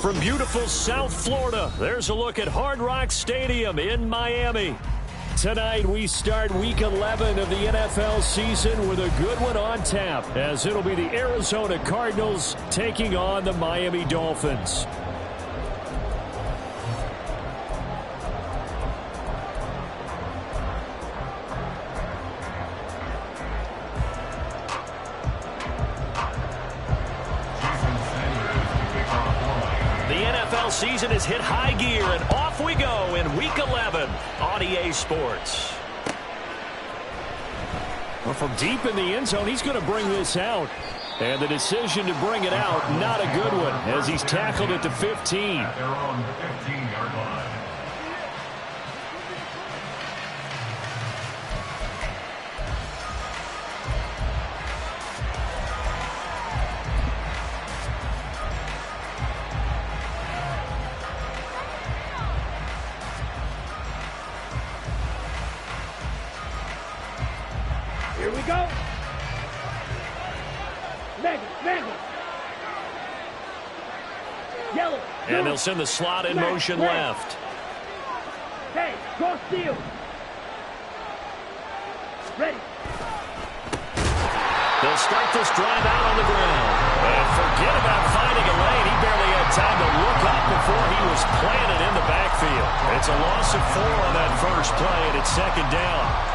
From beautiful South Florida, there's a look at Hard Rock Stadium in Miami. Tonight, we start Week 11 of the NFL season with a good one on tap, as it'll be the Arizona Cardinals taking on the Miami Dolphins. Season has hit high gear, and off we go in Week 11 on EA Sports. Well, from deep in the end zone, he's going to bring this out. And the decision to bring it out, not a good one, as he's tackled at the 15. They're on the 15-yard line. Here we go. Mega. Yellow. And they'll send the slot in motion left. Hey, cross field. Ready. They'll start this drive out on the ground. And forget about finding a lane. He barely had time to look up before he was planted in the backfield. It's a loss of 4 on that first play, and it's second down.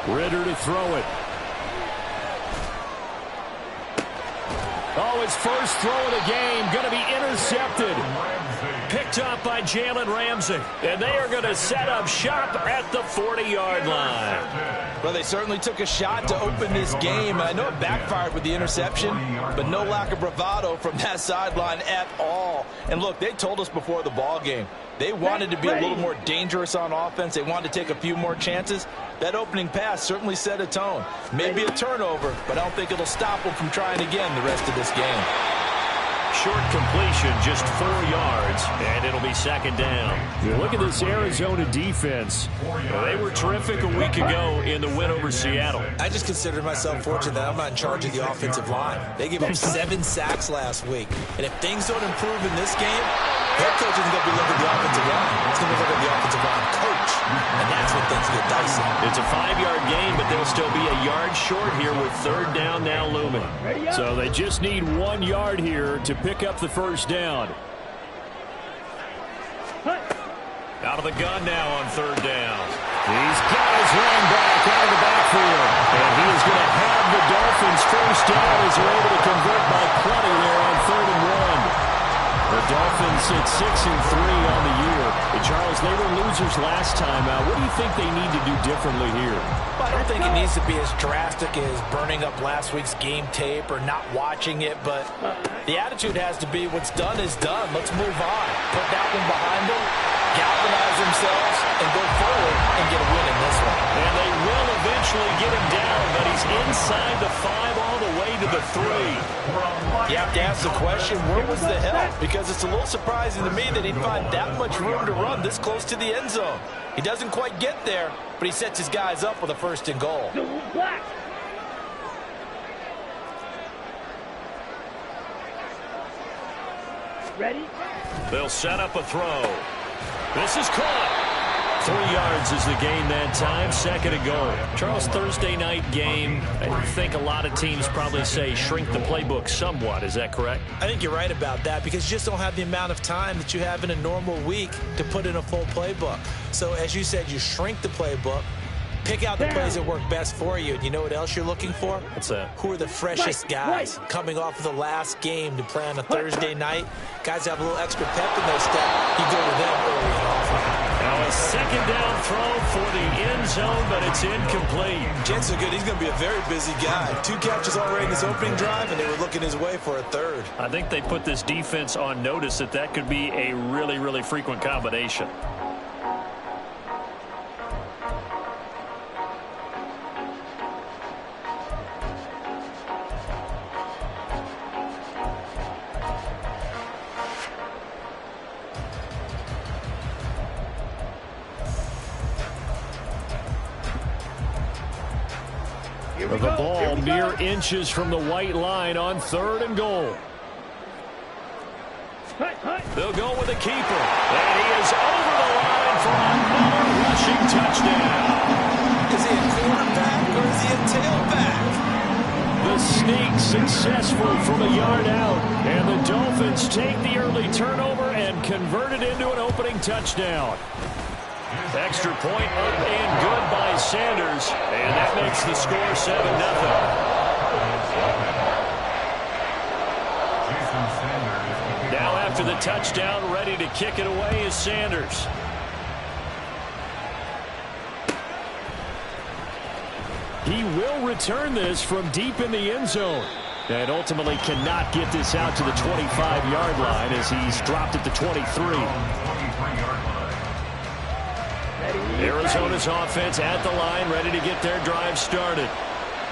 Ritter to throw it. Oh, his first throw of the game going to be intercepted. Picked up by Jalen Ramsey. And they are going to set up shop at the 40-yard line. Well, they certainly took a shot to open this game. I know it backfired with the interception, but no lack of bravado from that sideline at all. And look, they told us before the ball game, they wanted to be a little more dangerous on offense. They wanted to take a few more chances. That opening pass certainly set a tone. Maybe a turnover, but I don't think it'll stop them from trying again the rest of this game. Short completion, just 4 yards, and it'll be second down. Look at this Arizona defense. They were terrific a week ago in the win over Seattle. I just consider myself fortunate that I'm not in charge of the offensive line. They gave up 7 sacks last week. And if things don't improve in this game, head coach isn't going to be looking at the offensive line. He's going to look at the offensive line coach. And that's when things get dicey. It's a 5-yard gain, but they'll still be a yard short here with third down now looming. So they just need 1 yard here to pick up the first down. Out of the gun now on third down. He's got his run back out of the backfield. And he is going to have the Dolphins first down as they're able to convert by plenty there on 3rd and 1. The Dolphins at 6-3 on the year. And Charles, they were losers last time out. What do you think they need to do differently here? Well, I don't think it needs to be as drastic as burning up last week's game tape or not watching it, but the attitude has to be what's done is done. Let's move on. Put that one behind them, galvanize themselves, and go forward and get a win in this one. And they will eventually get him down, but he's inside the 5 all the way to the 3. You have to ask the question, where was the help? Because it's a little surprising to me that he'd find that much room to run this close to the end zone. He doesn't quite get there, but he sets his guys up with a 1st and goal. Ready? They'll set up a throw. This is caught. 3 yards is the gain that time, 2nd and goal. Charles, Thursday night game, I think a lot of teams probably say shrink the playbook somewhat. Is that correct? I think you're right about that because you just don't have the amount of time that you have in a normal week to put in a full playbook. So as you said, you shrink the playbook, pick out the plays that work best for you. And you know what else you're looking for? What's that? Who are the freshest guys coming off of the last game to play on a Thursday night? Guys have a little extra pep in their step. You go to them early and often. Now a 2nd down throw for the end zone, but it's incomplete. Chances are good he's going to be a very busy guy. 2 catches already in his opening drive, and they were looking his way for a 3rd. I think they put this defense on notice that could be a really, really frequent combination. The ball mere inches from the white line on 3rd and goal. They'll go with the keeper. And he is over the line for another rushing touchdown. Is he a quarterback or is he a tailback? The sneak successful from a yard out. And the Dolphins take the early turnover and convert it into an opening touchdown. Extra point up and good by Sanders. And that makes the score 7-0. Now after the touchdown, ready to kick it away is Sanders. He will return this from deep in the end zone. And ultimately cannot get this out to the 25-yard line as he's dropped at the 23. Arizona's offense at the line, ready to get their drive started.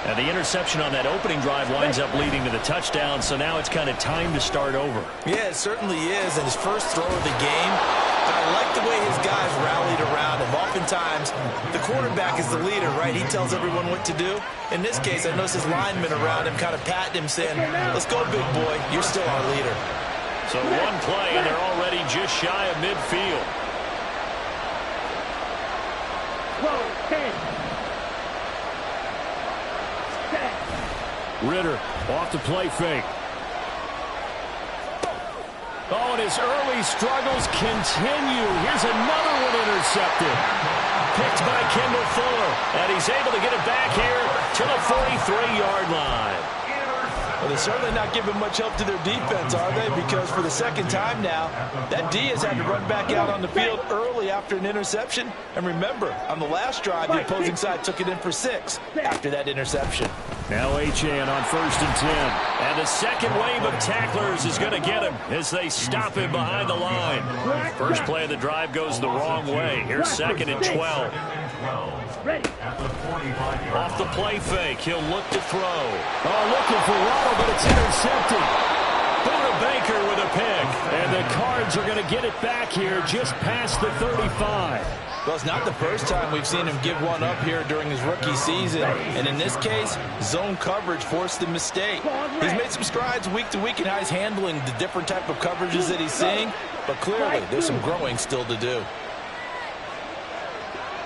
And the interception on that opening drive winds up leading to the touchdown, so now it's kind of time to start over. Yeah, it certainly is. And his first throw of the game, I like the way his guys rallied around him. Oftentimes, the quarterback is the leader, right? He tells everyone what to do. In this case, I noticed his linemen around him kind of patting him, saying, let's go, big boy. You're still our leader. So one play, and they're already just shy of midfield. 10. Ritter off the play fake. Oh, and his early struggles continue. Here's another one intercepted. Picked by Kendall Fuller. And he's able to get it back here to the 43-yard line. Well, they're certainly not giving much help to their defense, are they? Because for the second time now, that D has had to run back out on the field early after an interception. And remember, on the last drive, the opposing side took it in for 6 after that interception. Now Achane on 1st and 10. And the second wave of tacklers is going to get him as they stop him behind the line. First play of the drive goes the wrong way. Here's 2nd and 12. Ready. Off the play fake, he'll look to throw. Oh, looking for Waddle, but it's intercepted. Buda Baker with a pick. And the Cards are going to get it back here just past the 35. Well, it's not the first time we've seen him give one up here during his rookie season. And in this case, zone coverage forced the mistake. He's made some strides week to week in how he's handling the different type of coverages that he's seeing. But clearly, there's some growing still to do.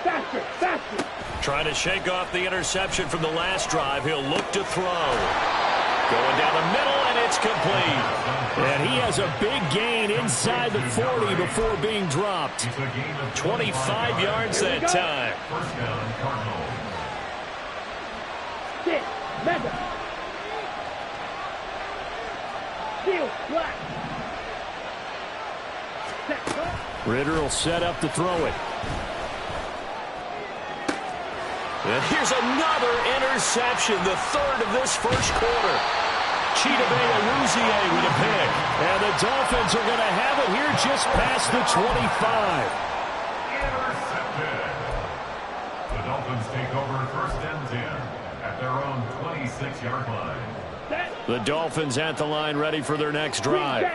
Faster, faster. Trying to shake off the interception from the last drive. He'll look to throw. Going down the middle, and it's complete. And he has a big gain inside the 40 before being dropped. 25 yards that time. Sit, mega. Steal, black. Ritter will set up to throw it. And here's another interception, the 3rd of this first quarter. Chidobe Awuzie with a pick. And the Dolphins are going to have it here just past the 25. Intercepted. The Dolphins take over 1st and 10 at their own 26-yard line. The Dolphins at the line ready for their next drive.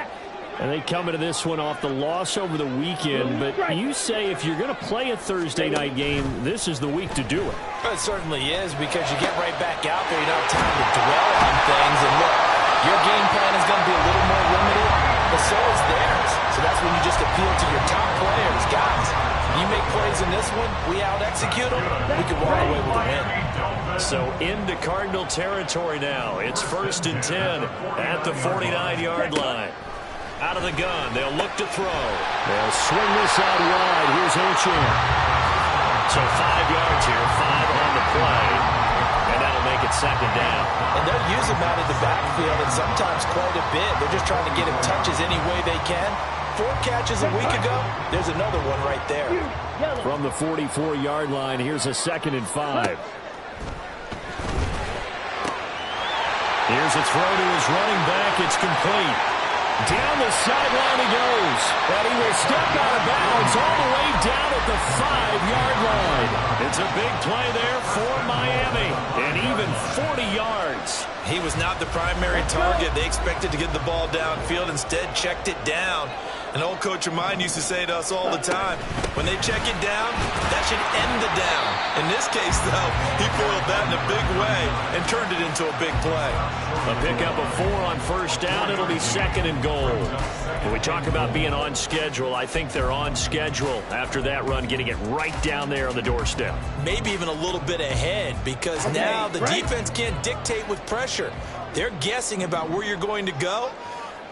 And they come into this one off the loss over the weekend. But you say if you're going to play a Thursday night game, this is the week to do it. It certainly is, because you get right back out there. You don't have time to dwell on things. And look, your game plan is going to be a little more limited, but so is theirs. So that's when you just appeal to your top players. Guys, you make plays in this one, we out-execute them, we can walk away with a win. So into Cardinal territory now. It's 1st and 10 at the 49-yard line. Out of the gun, they'll look to throw. They'll swing this out wide. Here's Achane. So 5 yards here, 5 on the play. And that'll make it 2nd down. And they'll use him out of the backfield, and sometimes quite a bit. They're just trying to get him touches any way they can. 4 catches a week ago, there's another one right there. From the 44-yard line, here's a 2nd and 5. Here's a throw to his running back. It's complete. Down the sideline he goes. And he will step out of bounds It's all the way down at the 5-yard line. It's a big play there for Miami, and even 40 yards. He was not the primary target. They expected to get the ball downfield. Instead, checked it down. An old coach of mine used to say to us all the time, when they check it down, that should end the down. In this case, though, he foiled that in a big way and turned it into a big play. A pickup of 4 on first down. It'll be 2nd and goal. When we talk about being on schedule, I think they're on schedule after that run, getting it right down there on the doorstep. Maybe even a little bit ahead, because now the defense can't dictate with pressure. They're guessing about where you're going to go.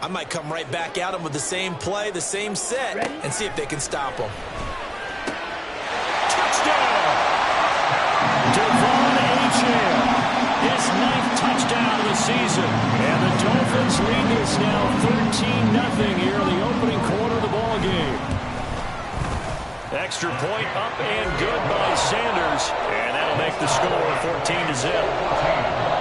I might come right back at them with the same play, the same set, and see if they can stop them. Touchdown! Devon Achane, his 9th touchdown of the season. And the Dolphins lead this now 13-0 here in the opening quarter of the ball game. Extra point up and good by Sanders. And that'll make the score 14-0.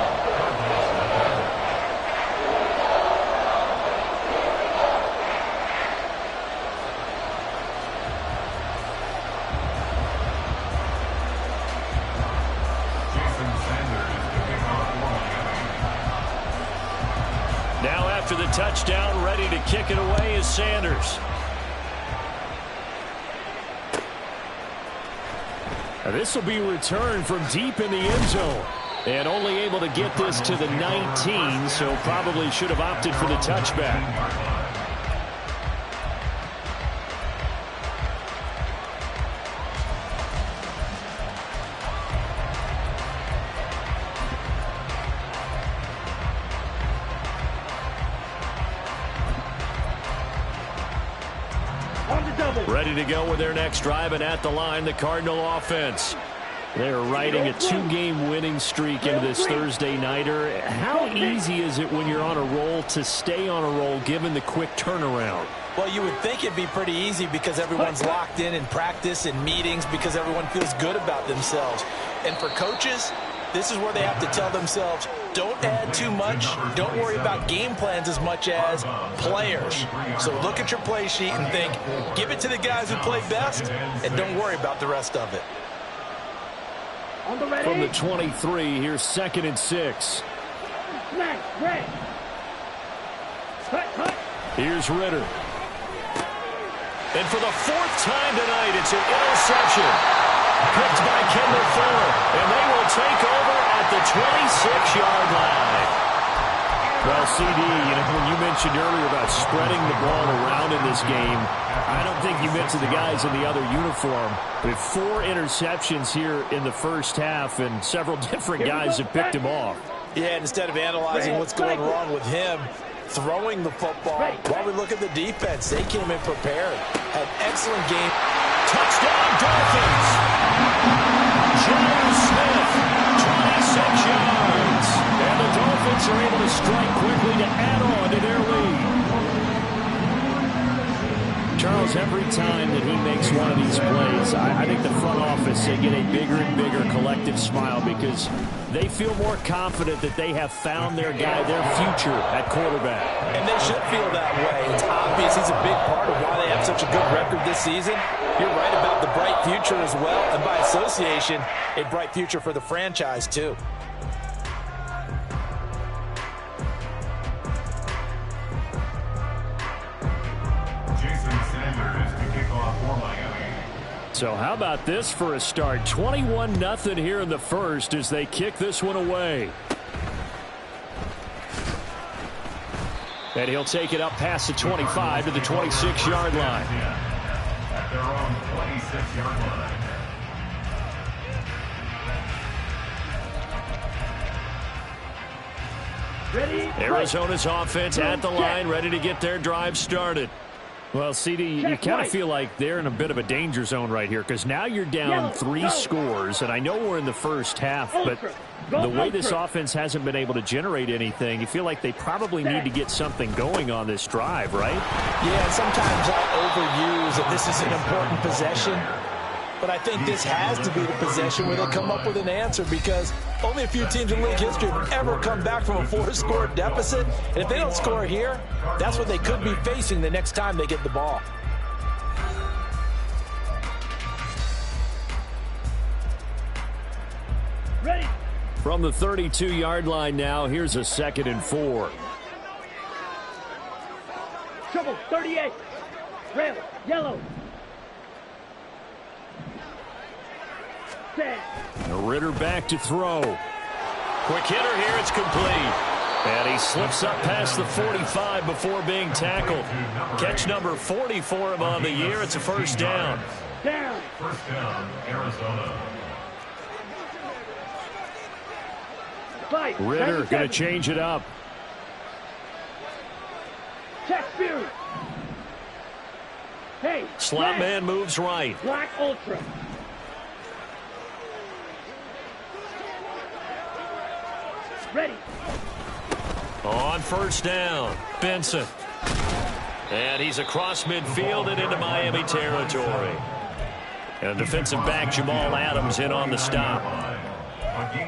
After the touchdown, ready to kick it away is Sanders. This will be returned from deep in the end zone. And only able to get this to the 19, so probably should have opted for the touchback. Ready to go with their next drive, and at the line, the Cardinal offense. They're riding a 2-game winning streak into this Thursday nighter. How easy is it when you're on a roll to stay on a roll given the quick turnaround? Well, you would think it'd be pretty easy because everyone's locked in practice and meetings, because everyone feels good about themselves. And for coaches, this is where they have to tell themselves, don't add too much, don't worry about game plans as much as players. So look at your play sheet and think, give it to the guys who play best, and don't worry about the rest of it. From the 23, here's 2nd and 6. Here's Ritter. And for the 4th time tonight, it's an interception. Picked by Kendall Fuller, and they will take over at the 26-yard line. Well, CD, when you mentioned earlier about spreading the ball around in this game, I don't think you meant to the guys in the other uniform. We have 4 interceptions here in the first half, and several different guys have picked him off. Yeah, instead of analyzing what's going wrong with him, throwing the football, while we look at the defense, they came in prepared. Had an excellent game. Touchdown, Dolphins! James Smith, 26 yards. And the Dolphins are able to strike quickly to add on to their lead. Charles, every time that he makes one of these plays, I think the front office, they get a bigger and bigger collective smile because they feel more confident that they have found their guy, their future at quarterback. And they should feel that way. It's obvious he's a big part of why they have such a good record this season. You're right about the bright future as well, and by association, a bright future for the franchise too. So how about this for a start? 21-0 here in the first as they kick this one away. And he'll take it up past the 25 to the 26-yard line. At their own 26-yard line. Ready? Arizona's offense at the line, ready to get their drive started. Well, CD, you kind of feel like they're in a bit of a danger zone right here because now you're down 3 scores, and I know we're in the first half, but the way this offense hasn't been able to generate anything, you feel like they probably need to get something going on this drive, right? Yeah, sometimes I'll overuse that this is an important possession, but I think this has to be the possession where they come up with an answer because only a few teams in league history have ever come back from a 4-score deficit. And if they don't score here, that's what they could be facing the next time they get the ball. Ready. From the 32-yard line now, here's a 2nd and 4. Trouble, 38. Red, yellow. Set. Ritter back to throw. Quick hitter here, it's complete. And he slips up past the 45 before being tackled. Catch number 40 for him on the year. It's a first down. Down. First down, Arizona. Fight. Ritter going to change it up. Check Fury. Hey. Slot red. man moves right. Black Ultra. Ready. On first down, Benson. And he's across midfield and into Miami territory. And defensive back Jamal Adams in on the stop.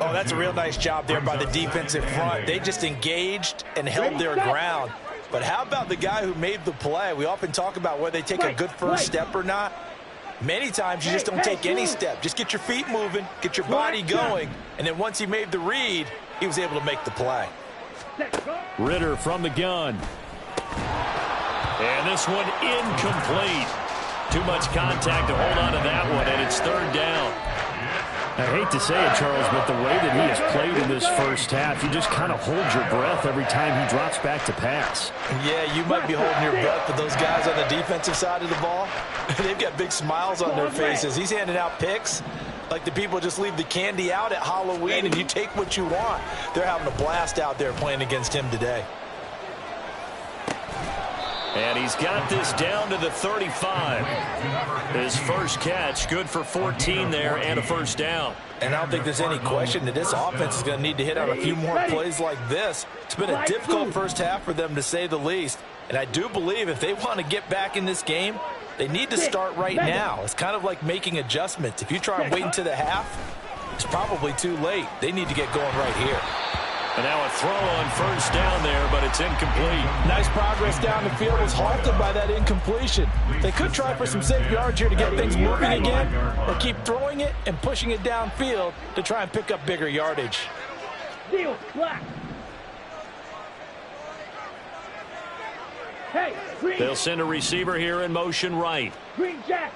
Oh, that's a real nice job there by the defensive front. They just engaged and held their ground. But how about the guy who made the play? We often talk about whether they take a good first step or not. Many times you just don't take any step. Just get your feet moving, get your body going, and then once he made the read, he was able to make the play. Ritter from the gun. And this one incomplete. Too much contact to hold on to that one, and it's 3rd down. I hate to say it, Charles, but the way that he has played in this first half, you just kind of hold your breath every time he drops back to pass. Yeah, you might be holding your breath, but those guys on the defensive side of the ball, they've got big smiles on their faces. He's handing out picks like the people just leave the candy out at Halloween and you take what you want. They're having a blast out there playing against him today. And he's got this down to the 35. His first catch, good for 14 there and a first down. And I don't think there's any question that this offense is going to need to hit on a few more plays like this. It's been a difficult first half for them, to say the least. And I do believe if they want to get back in this game, they need to start right now. It's kind of like making adjustments. If you try and wait until the half, it's probably too late. They need to get going right here. And now a throw on first down there, but it's incomplete. Nice progress down the field was halted by that incompletion. They could try for some safe yards here to get things moving again, or keep throwing it and pushing it downfield to try and pick up bigger yardage. Deal, black. Hey, green. They'll send a receiver here in motion right. Green Jack.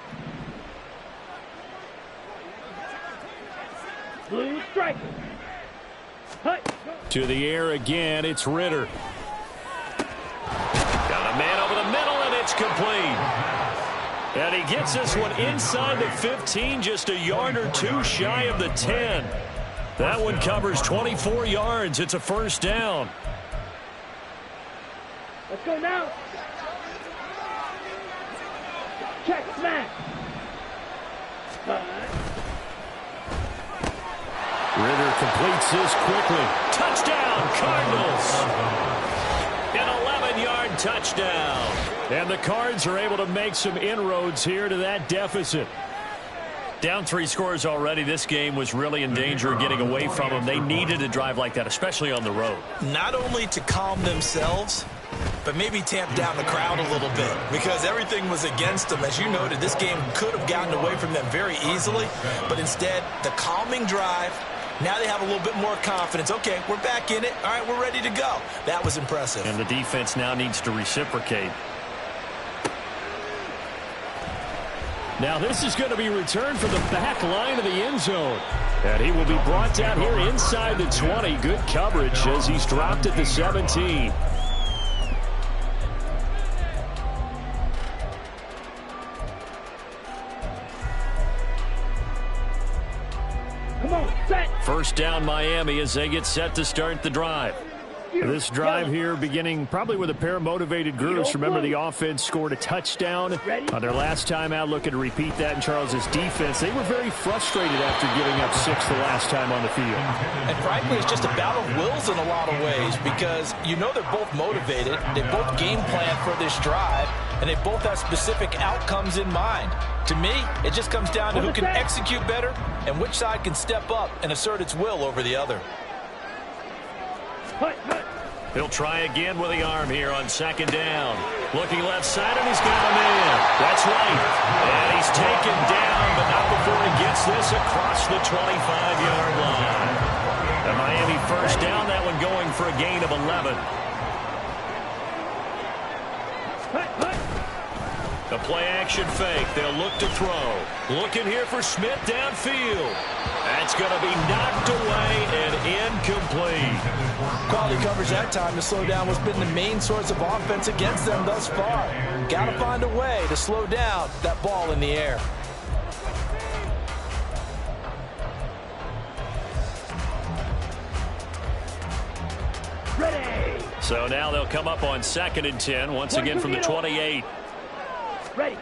Blue striker. Hut. To the air again, it's Ritter. Got a man over the middle, and it's complete. And he gets this one inside the 15, just a yard or two shy of the 10. That one covers 24 yards. It's a first down. Let's go now. Check, smash. Ritter completes this quickly. Touchdown, Cardinals. An 11-yard touchdown. And the Cards are able to make some inroads here to that deficit. Down 3 scores already. This game was really in danger of getting away from them. They needed a drive like that, especially on the road. Not only to calm themselves, but maybe tamp down the crowd a little bit, because everything was against them. As you noted, this game could have gotten away from them very easily, but instead, the calming drive, now they have a little bit more confidence. Okay, we're back in it. All right, we're ready to go. That was impressive. And the defense now needs to reciprocate. Now this is going to be returned from the back line of the end zone. And he will be brought down here inside the 20. Good coverage as he's dropped at the 17. Come on, set. First down Miami as they get set to start the drive. This drive here beginning probably with a pair of motivated groups. Remember, the offense scored a touchdown on their last time out, looking to repeat that in Charles's defense. They were very frustrated after giving up 6 the last time on the field. And frankly, it's just a battle of wills in a lot of ways, because you know they're both motivated. They both game plan for this drive, and they both have specific outcomes in mind. To me, it just comes down to who can execute better and which side can step up and assert its will over the other. He'll try again with the arm here on second down. Looking left side, and he's got a man. That's right. And he's taken down, but not before he gets this across the 25-yard line. The Miami first down, that one going for a gain of 11. The play-action fake. They'll look to throw. Looking here for Smith downfield. That's going to be knocked away and incomplete. Quality coverage that time. The slowdown has been the main source of offense against them thus far. Got to find a way to slow down that ball in the air. Ready. So now they'll come up on 2nd and 10, once again from the 28. Ready.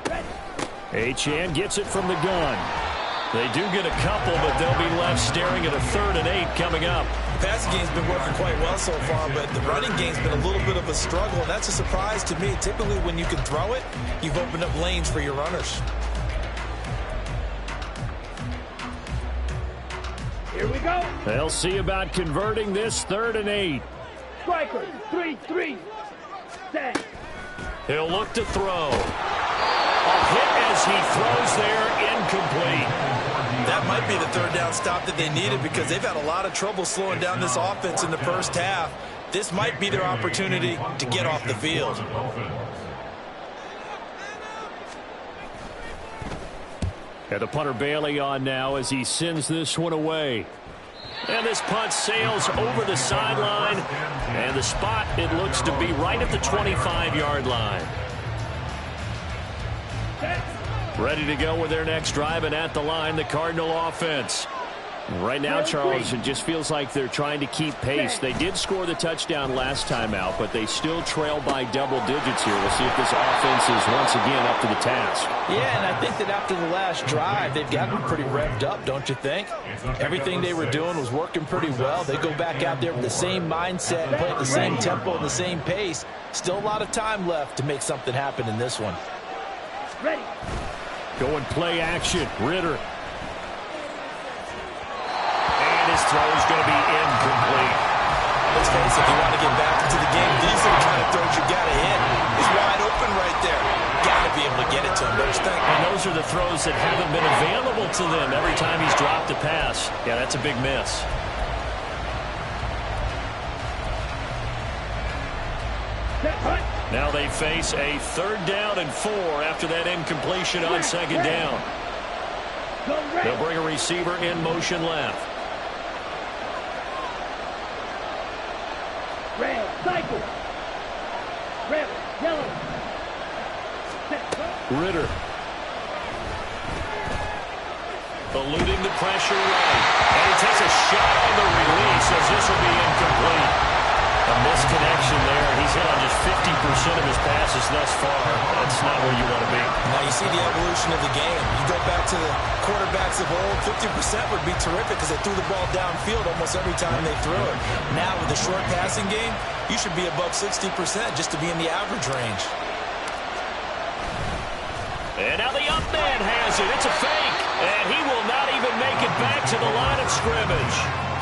Achane gets it from the gun. They do get a couple, but they'll be left staring at a 3rd and 8 coming up. The passing game's been working quite well so far, but the running game's been a little bit of a struggle, and that's a surprise to me. Typically, when you can throw it, you've opened up lanes for your runners. Here we go. They'll see about converting this 3rd and 8. Strikers. 3-3. Set. He'll look to throw. A hit as he throws there, incomplete. That might be the 3rd down stop that they needed because they've had a lot of trouble slowing down this offense in the first half. This might be their opportunity to get off the field. And the punter Bailey on now as he sends this one away. And this punt sails over the sideline. And the spot, it looks to be right at the 25-yard line. Ready to go with their next drive, and at the line, the Cardinal offense. Right now, Charles, it just feels like they're trying to keep pace. They did score the touchdown last time out, but they still trail by double digits here. We'll see if this offense is once again up to the task. Yeah, and I think that after the last drive, they've gotten pretty revved up, don't you think? Everything they were doing was working pretty well. They go back out there with the same mindset and play at the same tempo and the same pace. Still a lot of time left to make something happen in this one. Ready. Going play action. Ritter. And his throw is going to be incomplete. Let's face it, if you want to get back into the game, these are the kind of throws you got to hit. He's wide open right there. Got to be able to get it to him, don't you think? And those are the throws that haven't been available to them every time he's dropped a pass. Yeah, that's a big miss. Now they face a 3rd down and 4 after that incompletion on 2nd down. They'll bring a receiver in motion left. Red, cycle. Red, yellow. Ritter. Eluding the pressure right. And he takes a shot on the release as this will be incomplete. A misconnection there. He's hit on just 50% of his passes thus far. That's not where you want to be. Now you see the evolution of the game. You go back to the quarterbacks of old, 50% would be terrific because they threw the ball downfield almost every time they threw it. Now with the short passing game, you should be above 60% just to be in the average range. And now the up man has it. It's a fake. And he will not even make it back to the line of scrimmage.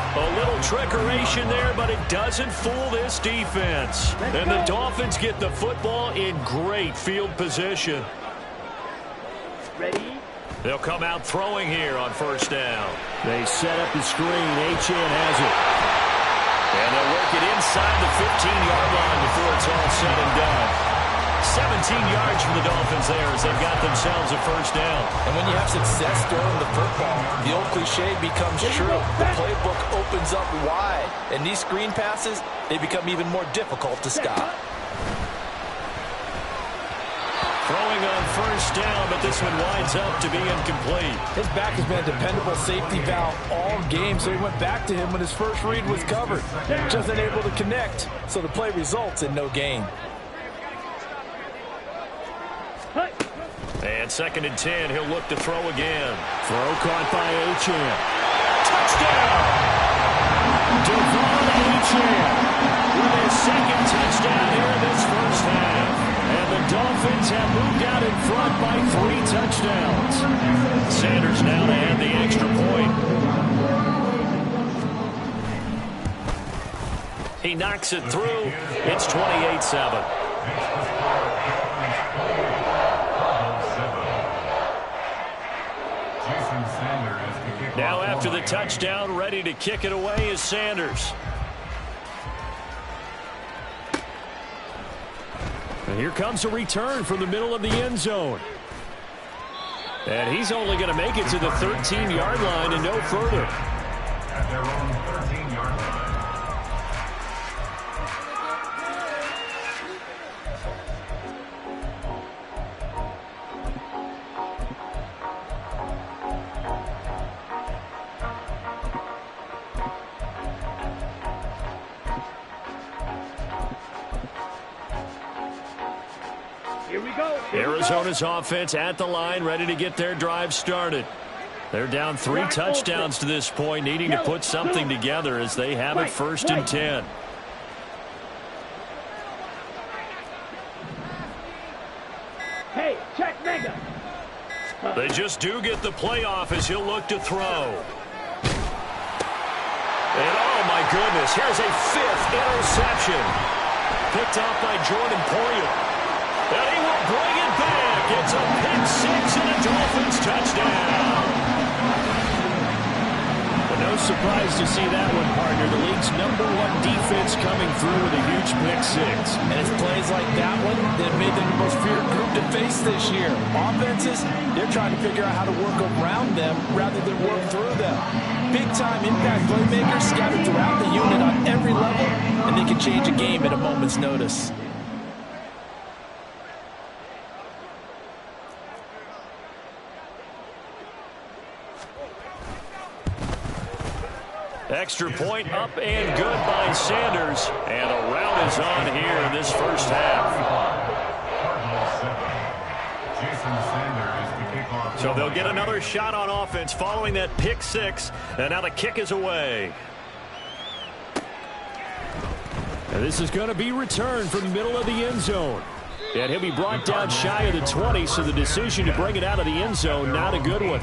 A little trickeration there, but it doesn't fool this defense. And the Dolphins get the football in great field position. Ready. They'll come out throwing here on 1st down. They set up the screen. Achane has it. And they'll work it inside the 15-yard line before it's all said and done. 17 yards from the Dolphins there as they've got themselves a 1st down. And when you have success throwing the football, the old cliche becomes true. The playbook opens up wide. And these screen passes, they become even more difficult to stop. Throwing on 1st down, but this one winds up to be incomplete. His back has been a dependable safety valve all game, so he went back to him when his first read was covered. Just unable to connect, so the play results in no gain. And 2nd and 10, he'll look to throw again. Throw caught by Achane. Touchdown! Devon Achane with his 2nd touchdown here in this first half. And the Dolphins have moved out in front by 3 touchdowns. Sanders now to add the extra point. He knocks it through. It's 28-7. after the touchdown, ready to kick it away is Sanders. And here comes a return from the middle of the end zone. And he's only going to make it to the 13-yard line and no further. At their own 13-yard line. Here we go. Arizona's offense at the line, ready to get their drive started. They're down 3 touchdowns to this point, needing to put something together as they have it 1st and 10. Hey, check Mega. They just do get the playoff as he'll look to throw. And oh my goodness, here's a 5th interception. Picked off by Jordan Poyer. And he will bring it back. It's a pick 6 and a Dolphins touchdown. But no surprise to see that one, partner. The league's #1 defense coming through with a huge pick 6. And it's plays like that one that made them the most feared group to face this year. Offenses, they're trying to figure out how to work around them rather than work through them. Big-time impact playmakers scattered throughout the unit on every level, and they can change a game at a moment's notice. Extra point up and good by Sanders. And a rout is on here in this first half. So they'll get another shot on offense following that pick 6. And now the kick is away. And this is going to be returned from the middle of the end zone. And he'll be brought down shy of the 20, so the decision to bring it out of the end zone, not a good one.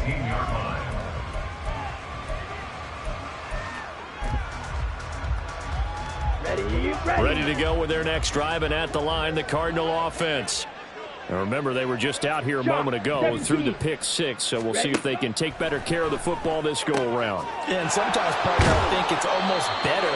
Ready to go with their next drive, and at the line, the Cardinal offense. And remember, they were just out here a moment ago through the pick 6, so we'll see if they can take better care of the football this go-around. Yeah, and sometimes, partner, I think it's almost better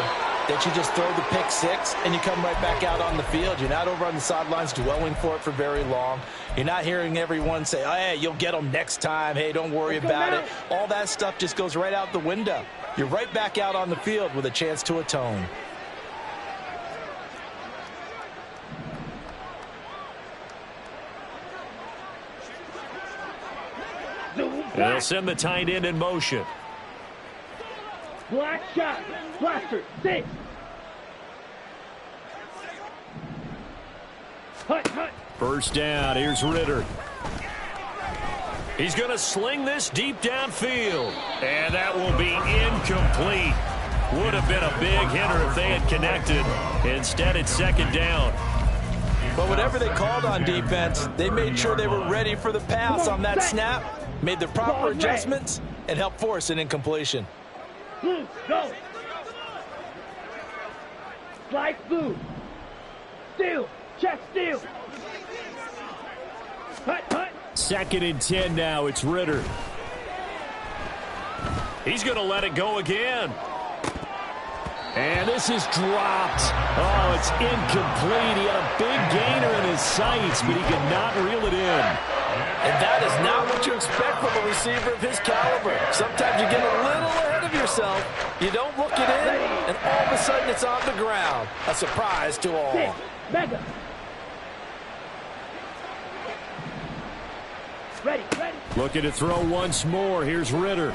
that you just throw the pick 6 and you come right back out on the field. You're not over on the sidelines dwelling for it for very long. You're not hearing everyone say, oh, hey, you'll get them next time. Hey, don't worry about it. All that stuff just goes right out the window. You're right back out on the field with a chance to atone. They'll send the tight end in motion. Black shot. Blaster. 6. Hut. First down. Here's Ritter. He's going to sling this deep downfield. And that will be incomplete. Would have been a big hitter if they had connected. Instead, it's 2nd down. But whatever they called on defense, they made sure they were ready for the pass on that snap, made the proper adjustments, and helped force an incompletion. Blue, go. Slide blue. Steal. Check steal. Hut. 2nd and 10 now. It's Ritter. He's going to let it go again. And this is dropped. Oh, it's incomplete. He had a big gainer in his sights, but he could not reel it in. And that is not what you expect from a receiver of his caliber. Sometimes you get a little ahead of yourself. You don't look it in, and all of a sudden it's on the ground. A surprise to all. 6. Mega. Ready. Looking to throw once more. Here's Ritter.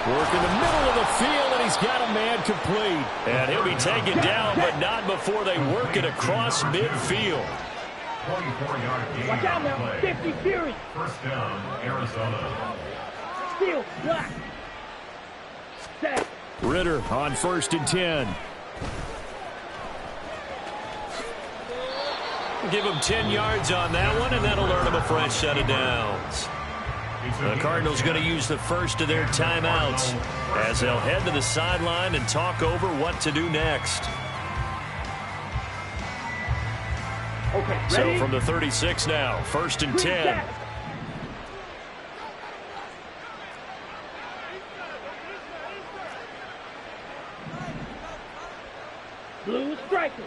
Work in the middle of the field, and he's got a man complete. And he'll be taken down, but not before they work it across midfield. 24-yard gain. Watch out now. 50 Fury. First down, Arizona. Steal. Black. Set. Ritter on 1st and 10. Give him 10 yards on that one, and that'll earn him a fresh set of downs. The Cardinals going to use the first of their timeouts as they'll head to the sideline and talk over what to do next. Okay, ready? So from the 36 now, 1st and 10. Striker.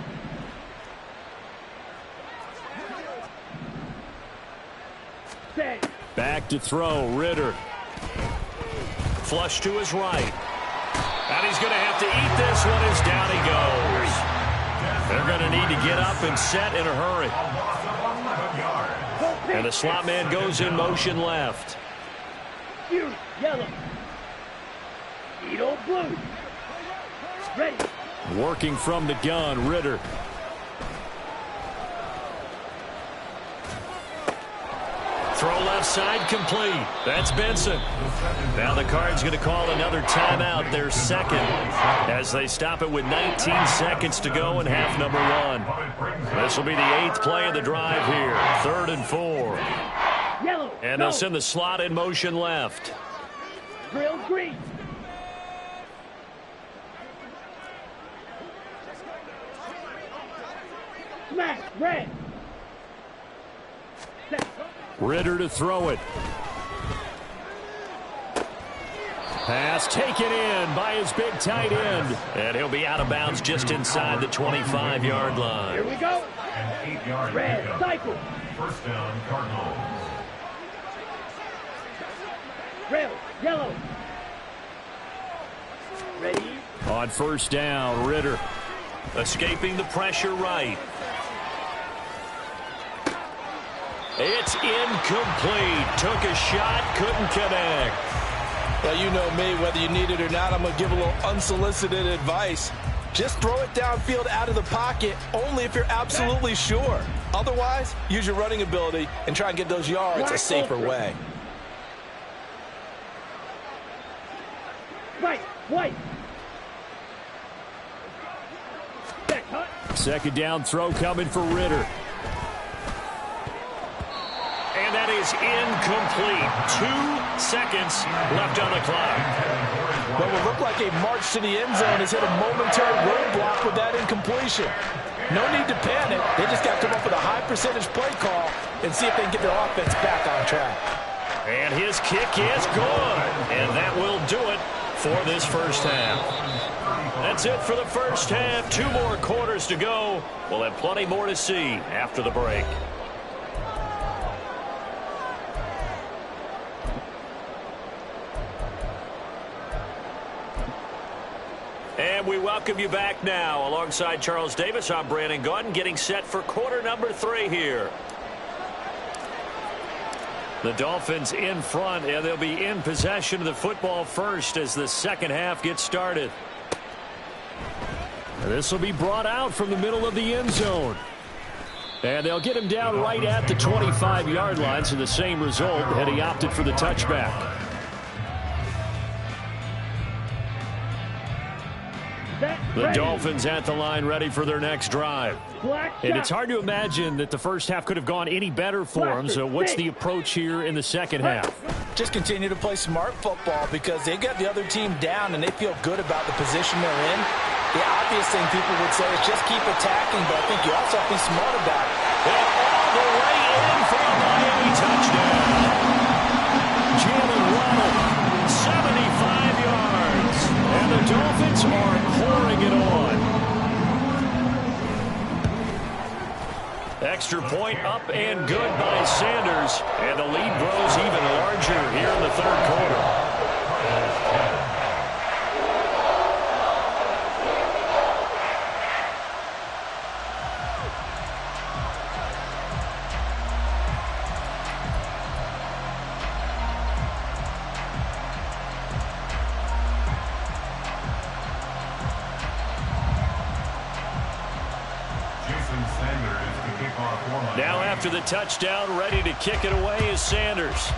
Set. Back to throw, Ritter. Flush to his right. And he's going to have to eat this one as down he goes. They're going to need to get up and set in a hurry. And the slot man goes in motion left. Fury, yellow. Edo, blue. Ready. Working from the gun, Ritter. Throw left side complete. That's Benson. Now the Cards going to call another timeout, their second, as they stop it with 19 seconds to go in half number one. This will be the 8th play of the drive here. 3rd and 4. Yellow. And they'll send the slot in motion left. Drill green. Smash red. Set. Ritter to throw it. Pass taken in by his big tight end. And he'll be out of bounds just inside the 25-yard line. Here we go. An 8-yard Red, pickup. cycle. First down, Cardinals. Red, yellow. Ready. On first down, Ritter. Escaping the pressure right. It's incomplete. Took a shot, couldn't connect. Well, you know me, whether you need it or not, I'm going to give a little unsolicited advice. Just throw it downfield out of the pocket, only if you're absolutely sure. Otherwise, use your running ability and try and get those yards a safer way. Right, white. Set, cut. Second down throw coming for Ritter. And that is incomplete. 2 seconds left on the clock. What will look like a march to the end zone has hit a momentary roadblock with that incompletion. No need to panic. They just got to come up with a high percentage play call and see if they can get their offense back on track. And his kick is good. And that will do it for this first half. That's it for the first half. 2 more quarters to go. We'll have plenty more to see after the break. And we welcome you back now. Alongside Charles Davis, I'm Brandon Gaudin, getting set for quarter number 3 here. The Dolphins in front, and they'll be in possession of the football first as the second half gets started. And this will be brought out from the middle of the end zone. And they'll get him down right at the 25-yard line, so the same result had he opted for the touchback. The Dolphins at the line ready for their next drive. And it's hard to imagine that the first half could have gone any better for them. So what's the approach here in the second half? Just continue to play smart football because they got the other team down and they feel good about the position they're in. The obvious thing people would say is just keep attacking, but I think you also have to be smart about it. And all the way in for a Miami touchdown. Jalen Waddle, 75 yards. And the Dolphins are pouring it on. Extra point up and good by Sanders. And the lead grows even larger here in the third quarter. Now after the touchdown, ready to kick it away is Sanders.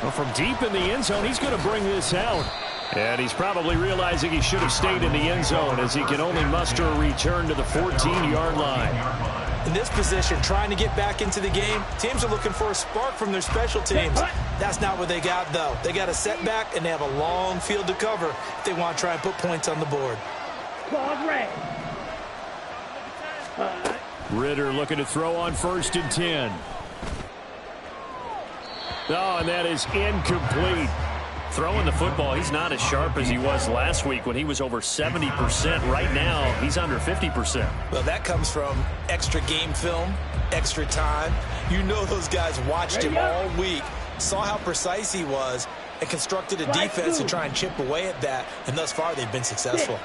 Well, from deep in the end zone, he's going to bring this out. And he's probably realizing he should have stayed in the end zone as he can only muster a return to the 14-yard line. In this position, trying to get back into the game, teams are looking for a spark from their special teams. That's not what they got, though. They got a setback, and they have a long field to cover if they want to try and put points on the board. Ritter looking to throw on 1st and 10. Oh, and that is incomplete. Throwing the football, he's not as sharp as he was last week when he was over 70%. Right now, he's under 50%. Well, that comes from extra game film, extra time. You know those guys watched him all week, saw how precise he was, and constructed a defense to try and chip away at that. And thus far, they've been successful.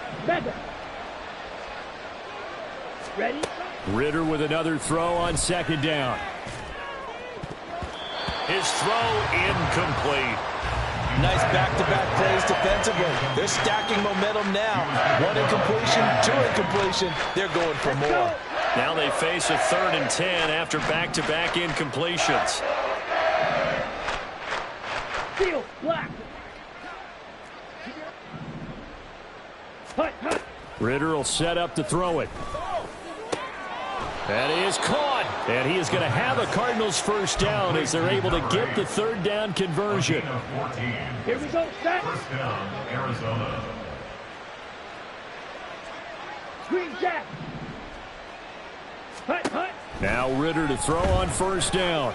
Ready? Ridder with another throw on second down. His throw incomplete. Nice back-to-back plays defensively. They're stacking momentum now. 1 incompletion, 2 incompletion. They're going for more. Now they face a 3rd and 10 after back-to-back incompletions. Field, black. Hut, hut. Ridder will set up to throw it. That is caught. And he is going to have a Cardinals first down as they're able to get the 3rd down conversion. Here we go, set. First down, Arizona. Screen jack. Hut, hut. Now Ridder to throw on first down.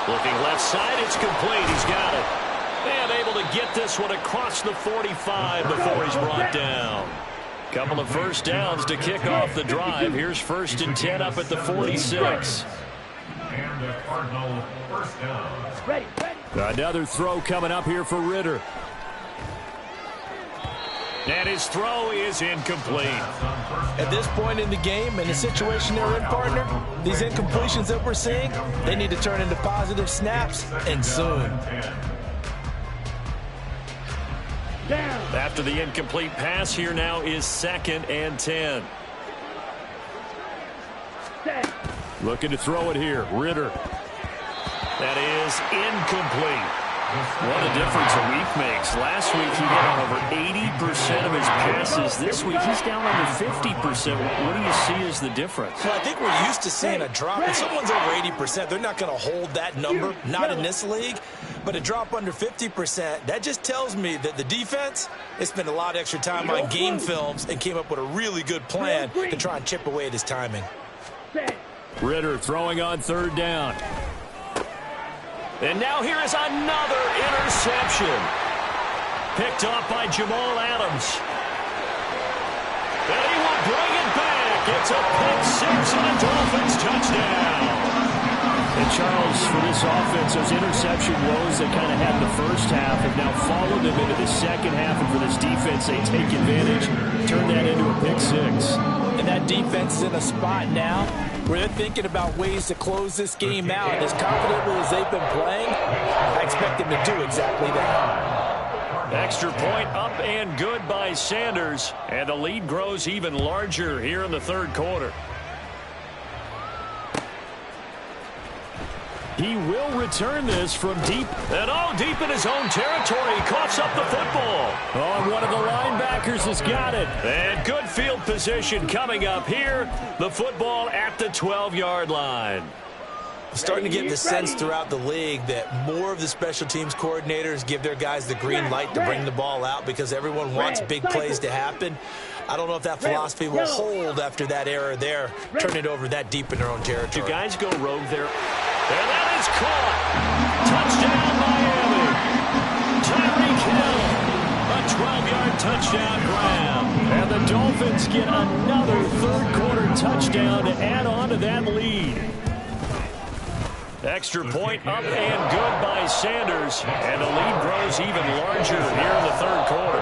Looking left side, it's complete. He's got it. And able to get this one across the 45 before he's brought down. Couple of first downs to kick off the drive. Here's 1st and 10 up at the 46. And a Cardinal first down. Ready, ready. Another throw coming up here for Ridder. And his throw is incomplete. At this point in the game, and the situation they're in, partner, these incompletions that we're seeing, they need to turn into positive snaps, and soon. Down. After the incomplete pass, here now is 2nd and 10. Set. Looking to throw it here. Ridder. That is incomplete. What a difference a week makes. Last week he got over 80% of his passes. This week he's down under 50%. What do you see as the difference? Well, I think we're used to seeing a drop. If someone's over 80%, they're not going to hold that number, not in this league. But a drop under 50%, that just tells me that the defense, they spent a lot of extra time on game films and came up with a really good plan to try and chip away at his timing. Set. Ridder throwing on 3rd down. And now here is another interception. Picked off by Jamal Adams. And he will bring it back. It's a pick 6 and a Dolphins touchdown. And Charles, for this offense, those interception woes that kind of had in the first half have now followed them into the second half. And for this defense, they take advantage, turn that into a pick 6. And that defense is in a spot now where they're thinking about ways to close this game out. And as confidently as they've been playing, I expect them to do exactly that. Extra point up and good by Sanders. And the lead grows even larger here in the 3rd quarter. He will return this from deep. And deep in his own territory. He coughs up the football. And one of the linebackers has got it. And good field position coming up here. The football at the 12-yard line. Starting to get the sense throughout the league that more of the special teams coordinators give their guys the green light to bring the ball out because everyone wants big plays to happen. I don't know if that philosophy will hold after that error there, turn it over that deep in their own territory. Do guys go rogue there? And that is caught. Touchdown, Miami. Tyreek Hill. A 12-yard touchdown grab. And the Dolphins get another 3rd quarter touchdown to add on to that lead. Extra point up and good by Sanders. And the lead grows even larger here in the 3rd quarter.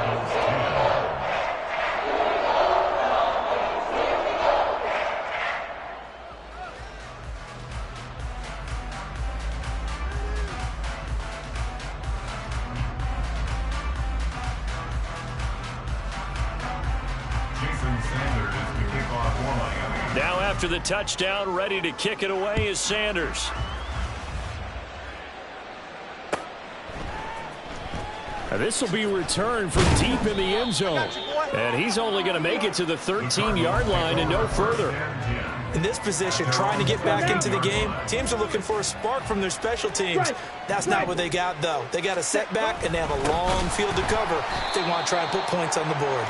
Now after the touchdown, ready to kick it away is Sanders. And this will be returned from deep in the end zone. And he's only going to make it to the 13-yard line and no further. In this position, trying to get back into the game, teams are looking for a spark from their special teams. That's not what they got, though. They got a setback, and they have a long field to cover if they want to try and put points on the board.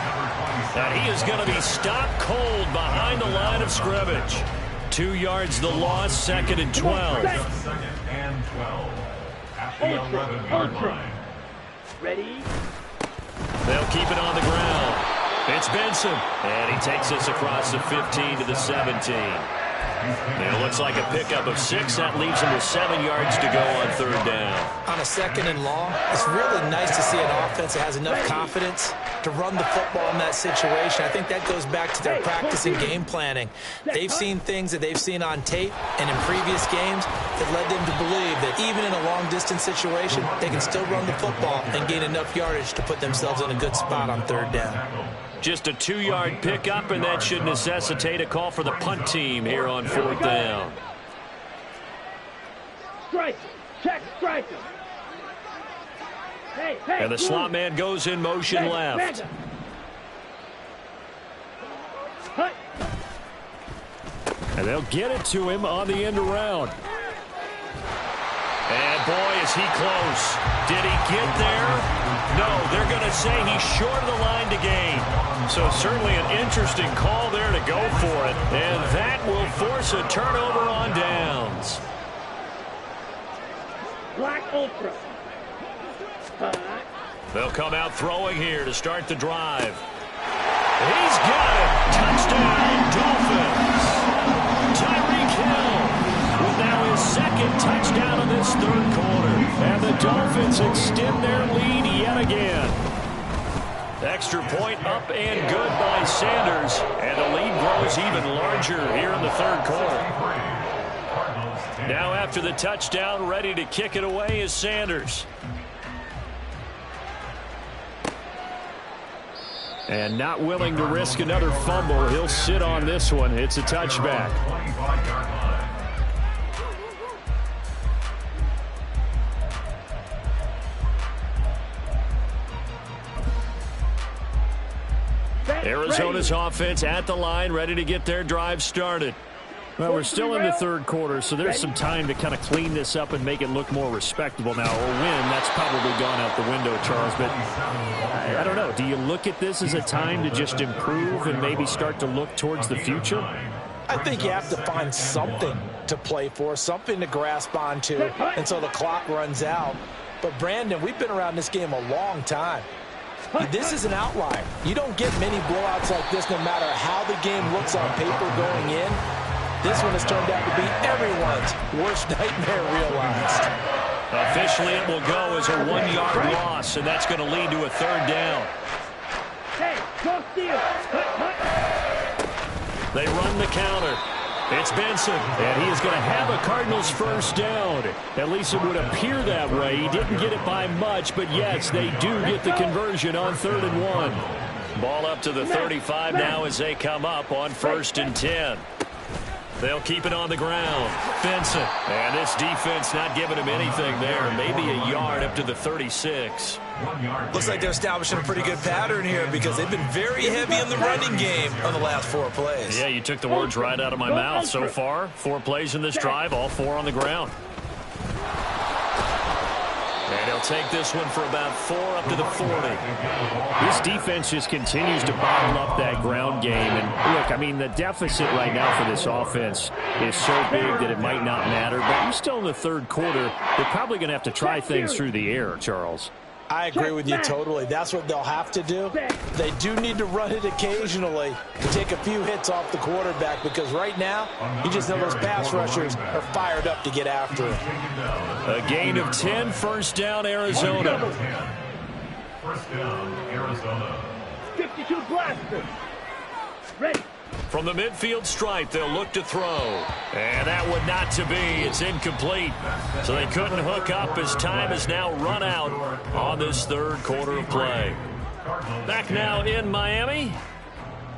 And he is going to be stopped cold behind the line of scrimmage. 2 yards the loss, 2nd and 12. Second and 12. At the 11-yard line. Ready? They'll keep it on the ground. It's Benson. And he takes this across the 15 to the 17. And it looks like a pickup of 6. That leaves him with 7 yards to go on third down. On a 2nd and long, it's really nice to see an offense that has enough confidence to run the football in that situation. I think that goes back to their practice and game planning. They've seen things that they've seen on tape and in previous games that led them to believe that even in a long-distance situation, they can still run the football and gain enough yardage to put themselves in a good spot on third down. Just a 2-yard pickup, and that should necessitate a call for the punt team here on fourth down. Strike. Check striker. Hey, And the slot man goes in motion left. Hut. And they'll get it to him on the end around. And boy, is he close. Did he get there? No, they're going to say he's short of the line to gain. So certainly an interesting call there to go for it. And that will force a turnover on downs. Black Ultra. They'll come out throwing here to start the drive. He's got it. Touchdown, Dolphins. Tyreek Hill with now his 2nd touchdown of this third quarter. And the Dolphins extend their lead yet again. Extra point up and good by Sanders. And the lead grows even larger here in the third quarter. Now after the touchdown, ready to kick it away is Sanders. And not willing to risk another fumble. He'll sit on this one. It's a touchback. Arizona's offense at the line, ready to get their drive started. Well, we're still in the third quarter, so there's some time to kind of clean this up and make it look more respectable now. Or win, that's probably gone out the window, Charles. But I don't know. Do you look at this as a time to just improve and maybe start to look towards the future? I think you have to find something to play for, something to grasp onto until the clock runs out. But, Brandon, we've been around this game a long time. This is an outlier. You don't get many blowouts like this no matter how the game looks on paper going in. This one has turned out to be everyone's worst nightmare realized. Officially, it will go as a 1-yard loss, and that's going to lead to a third down. Hey, go steal. They run the counter. It's Benson, and he is going to have a Cardinals first down. At least it would appear that way. He didn't get it by much, but yes, they do get the conversion on 3rd and 1. Ball up to the 35 now as they come up on 1st and 10. They'll keep it on the ground. Benson. And this defense not giving him anything there. Maybe a yard up to the 36. Looks like they're establishing a pretty good pattern here because they've been very heavy in the running game on the last 4 plays. Yeah, you took the words right out of my mouth. So far, 4 plays in this drive, all 4 on the ground. And he'll take this one for about 4 up to the 40. This defense just continues to bottle up that ground game. And look, I mean, the deficit right now for this offense is so big that it might not matter. But you're still in the third quarter. They're probably going to have to try things through the air, Charles. I agree with you totally. That's what they'll have to do. They do need to run it occasionally to take a few hits off the quarterback because right now, you just know those pass rushers are fired up to get after it. A gain of 10, first down, Arizona. First down, Arizona. 52 blaster. Ready. From the midfield stripe, they'll look to throw. And that would not to be. It's incomplete. So they couldn't hook up as time has now run out on this third quarter of play. Back now in Miami.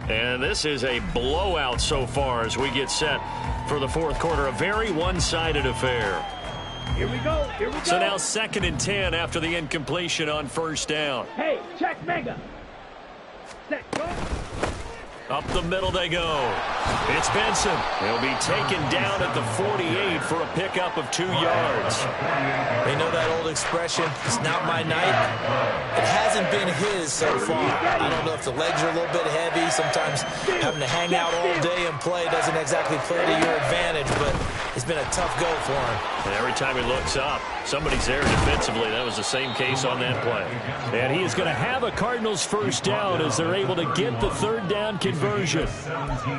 And this is a blowout so far as we get set for the fourth quarter. A very one-sided affair. Here we go. Here we go. So now 2nd and 10 after the incompletion on first down. Hey, check mega. Set, go. Up the middle they go. It's Benson. He'll be taken down at the 48 for a pickup of 2 yards. You know that old expression, it's not my night? It hasn't been his so far. I don't know if the legs are a little bit heavy. Sometimes having to hang out all day and play doesn't exactly play to your advantage, but it's been a tough go for him. And every time he looks up, somebody's there defensively. That was the same case on that play. And he is going to have a Cardinals first down as they're able to get the third down conversion.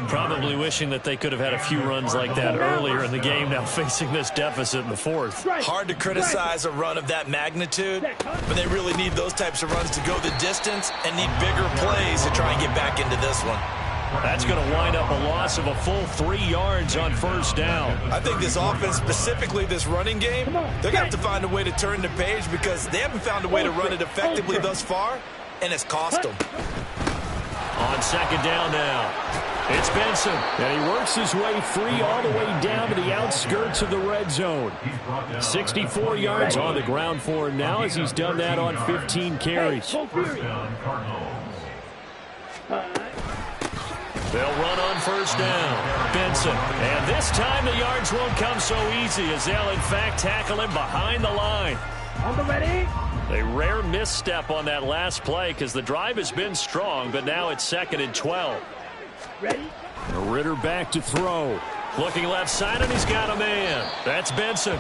Probably wishing that they could have had a few runs like that earlier in the game, now facing this deficit in the fourth. Hard to criticize a run of that magnitude, but they really need those types of runs to go the distance and need bigger plays to try and get back into this one. That's going to wind up a loss of a full 3 yards on first down. I think this offense, specifically this running game, they're going to have to find a way to turn the page because they haven't found a way to run it effectively thus far, and it's cost them. On second down now, it's Benson, and he works his way free all the way down to the outskirts of the red zone. 64 yards on the ground for him now as he's done that on 15 carries. They'll run on first down. Benson. And this time the yards won't come so easy as they'll, in fact, tackle him behind the line. On the ready. A rare misstep on that last play because the drive has been strong, but now it's 2nd and 12. Ready. Ritter back to throw. Looking left side, and he's got a man. That's Benson.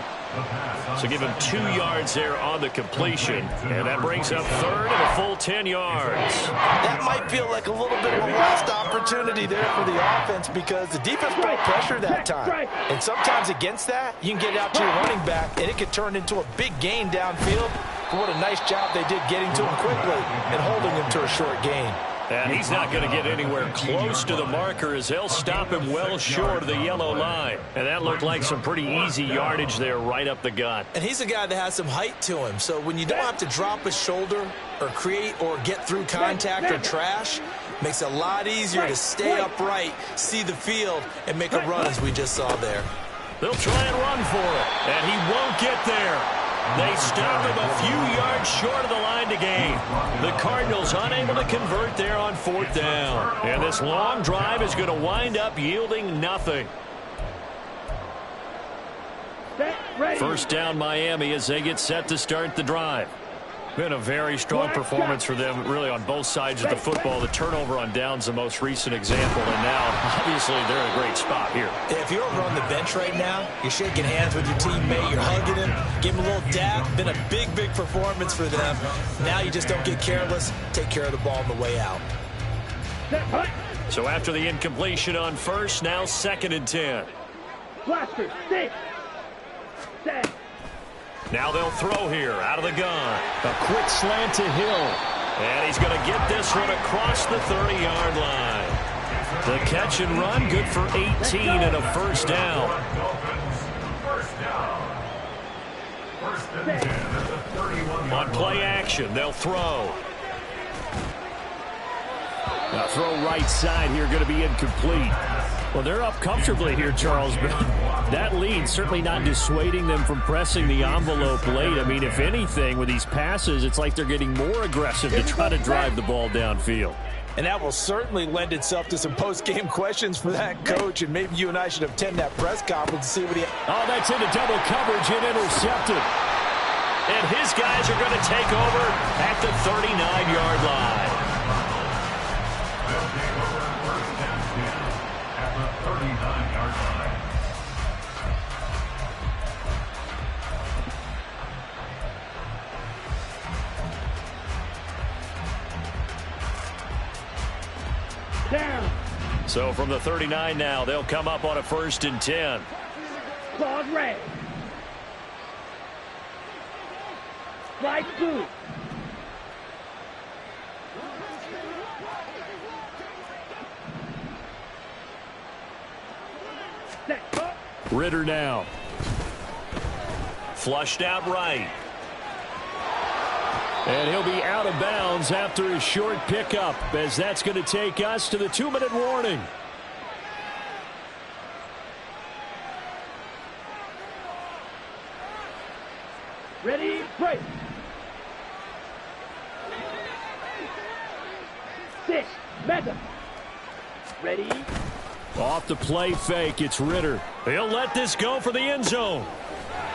So give him 2 yards there on the completion. And that brings up third and a full 10 yards. That might feel like a little bit of a lost opportunity there for the offense because the defense brought pressure that time. And sometimes against that, you can get out to your running back, and it could turn into a big gain downfield. But what a nice job they did getting to him quickly and holding him to a short gain. And he's not going to get anywhere close to the marker as they'll stop him well short of the yellow line. And that looked like some pretty easy yardage there right up the gut. And he's a guy that has some height to him. So when you don't have to drop his shoulder or create or get through contact or trash, makes it a lot easier to stay upright, see the field, and make a run as we just saw there. They'll try and run for it. And he won't get there. They stop him a few yards short of the line to gain. The Cardinals unable to convert there on 4th down. And this long drive is going to wind up yielding nothing. First down Miami as they get set to start the drive. Been a very strong performance for them really on both sides of the football. The turnover on downs the most recent example, and now obviously they're in a great spot here. If you're over on the bench right now, you're shaking hands with your teammate, you're hugging him, give him a little dap. Been a big performance for them. Now you just don't get careless, take care of the ball on the way out. So after the incompletion on first, now 2nd and 10. Blaster, stay. Set. Now they'll throw here out of the gun. A quick slant to Hill. And he's going to get this one across the 30-yard line. The catch and run, good for 18 and a first down. On play action, they'll throw. Now throw right side here, going to be incomplete. Well, they're up comfortably here, Charles, but that lead certainly not dissuading them from pressing the envelope late. I mean, if anything, with these passes, it's like they're getting more aggressive to try to drive the ball downfield. And that will certainly lend itself to some post-game questions for that coach, and maybe you and I should attend that press conference to see what he... Oh, that's into double coverage and intercepted. And his guys are going to take over at the 39-yard line. Down. So from the 39 now, they'll come up on a 1st and 10. Claws red. Slide blue. Set. Up. Ritter now. Flushed out right. And he'll be out of bounds after his short pickup, as that's going to take us to the 2-minute warning. Ready, break. 6, meta. Ready? Off the play fake, it's Ritter. He'll let this go for the end zone.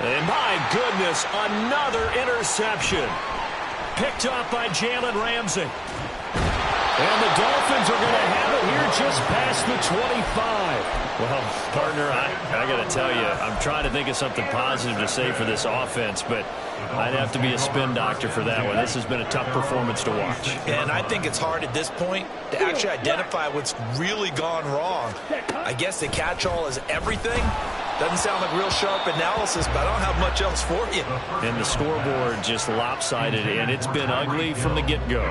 And my goodness, another interception. Picked up by Jalen Ramsey. And the Dolphins are going to have it here just past the 25. Well, partner, I got to tell you, I'm trying to think of something positive to say for this offense, but I'd have to be a spin doctor for that one. This has been a tough performance to watch. And I think it's hard at this point to actually identify what's really gone wrong. I guess the catch-all is everything. Doesn't sound like real sharp analysis, but I don't have much else for you. And the scoreboard just lopsided, and it's been ugly from the get-go.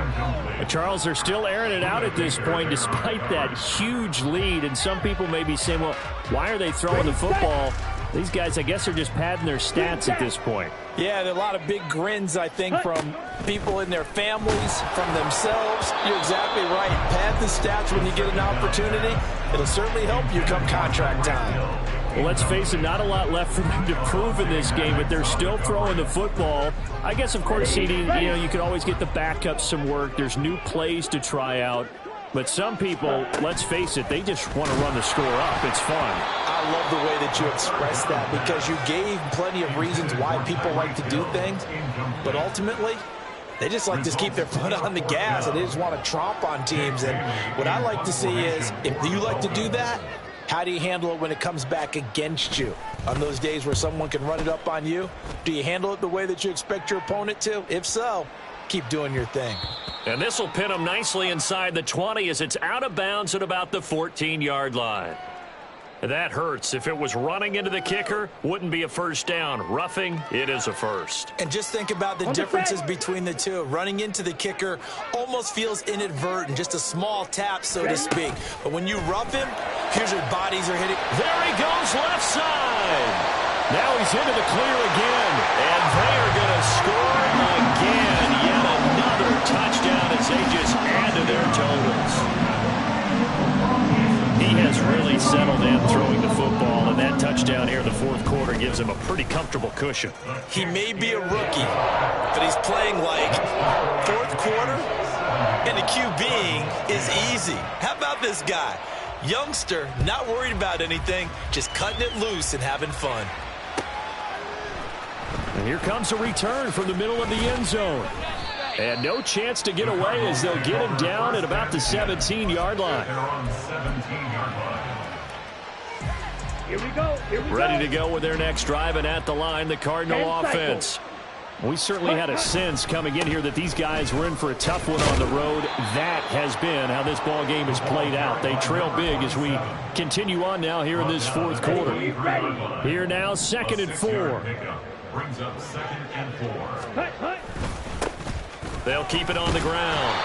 Charles, they're still airing it out at this point despite that huge lead. And some people may be saying, well, why are they throwing the football? These guys, I guess, are just padding their stats at this point. Yeah, there are a lot of big grins, I think, from people in their families, from themselves. You're exactly right. Pad the stats when you get an opportunity. It'll certainly help you come contract time. Well, let's face it, not a lot left for them to prove in this game, but they're still throwing the football. I guess, of course, CD, you can always get the backup some work. There's new plays to try out. But some people, let's face it, they just want to run the score up. It's fun. I love the way that you expressed that because you gave plenty of reasons why people like to do things. But ultimately, they just like to keep their foot on the gas, and they just want to tromp on teams. And what I like to see is, if you like to do that, how do you handle it when it comes back against you? On those days where someone can run it up on you, do you handle it the way that you expect your opponent to? If so, keep doing your thing. And this will pin them nicely inside the 20 as it's out of bounds at about the 14-yard line. That hurts. If it was running into the kicker, wouldn't be a first down. Roughing, it is a first. And just think about the differences between the two. Running into the kicker almost feels inadvertent, just a small tap, so to speak. But when you rough him, here's your bodies are hitting. There he goes, left side. Now he's into the clear again. And they are going to score again. Yet another touchdown as they just add to their totals. He has really settled in throwing the football, and that touchdown here in the fourth quarter gives him a pretty comfortable cushion. He may be a rookie, but he's playing like fourth quarter, and the QBing is easy. How about this guy? Youngster, not worried about anything, just cutting it loose and having fun. And here comes a return from the middle of the end zone. And no chance to get away as they'll get him down at about the 17-yard line. Here we go. Ready to go with their next drive, and at the line, the Cardinal offense. We certainly had a sense coming in here that these guys were in for a tough one on the road. That has been how this ball game has played out. They trail big as we continue on now here in this fourth quarter. Here now, 2nd and 4. Brings up 2nd and 4. They'll keep it on the ground.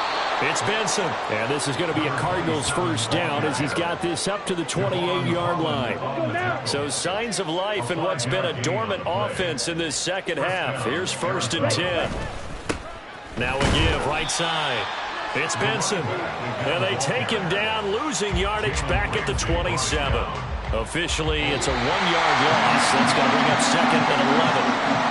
It's Benson. And this is going to be a Cardinals first down as he's got this up to the 28-yard line. So signs of life in what's been a dormant offense in this second half. Here's 1st and 10. Now a give right side. It's Benson. And they take him down, losing yardage back at the 27. Officially, it's a 1-yard loss. That's going to bring up 2nd and 11.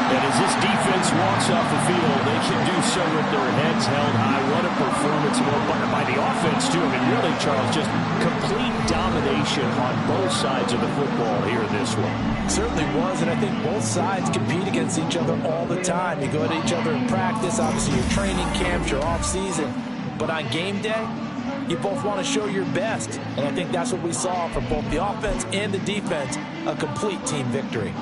And as this defense walks off the field, they can do so with their heads held high. What a performance by the offense, too. I mean, really, Charles, just complete domination on both sides of the football here in this one. Certainly was, and I think both sides compete against each other all the time. You go at each other in practice, obviously your training camps, your off-season. But on game day, you both want to show your best. And I think that's what we saw from both the offense and the defense, a complete team victory.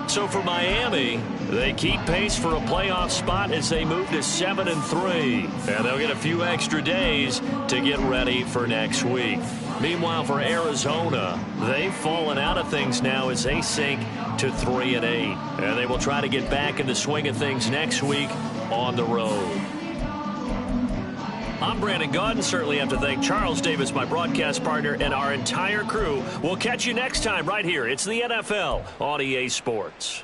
So for Miami, they keep pace for a playoff spot as they move to 7-3. And they'll get a few extra days to get ready for next week. Meanwhile, for Arizona, they've fallen out of things now as they sink to 3-8. And they will try to get back in the swing of things next week on the road. I'm Brandon Gaudin. Certainly have to thank Charles Davis, my broadcast partner, and our entire crew. We'll catch you next time right here. It's the NFL on EA Sports.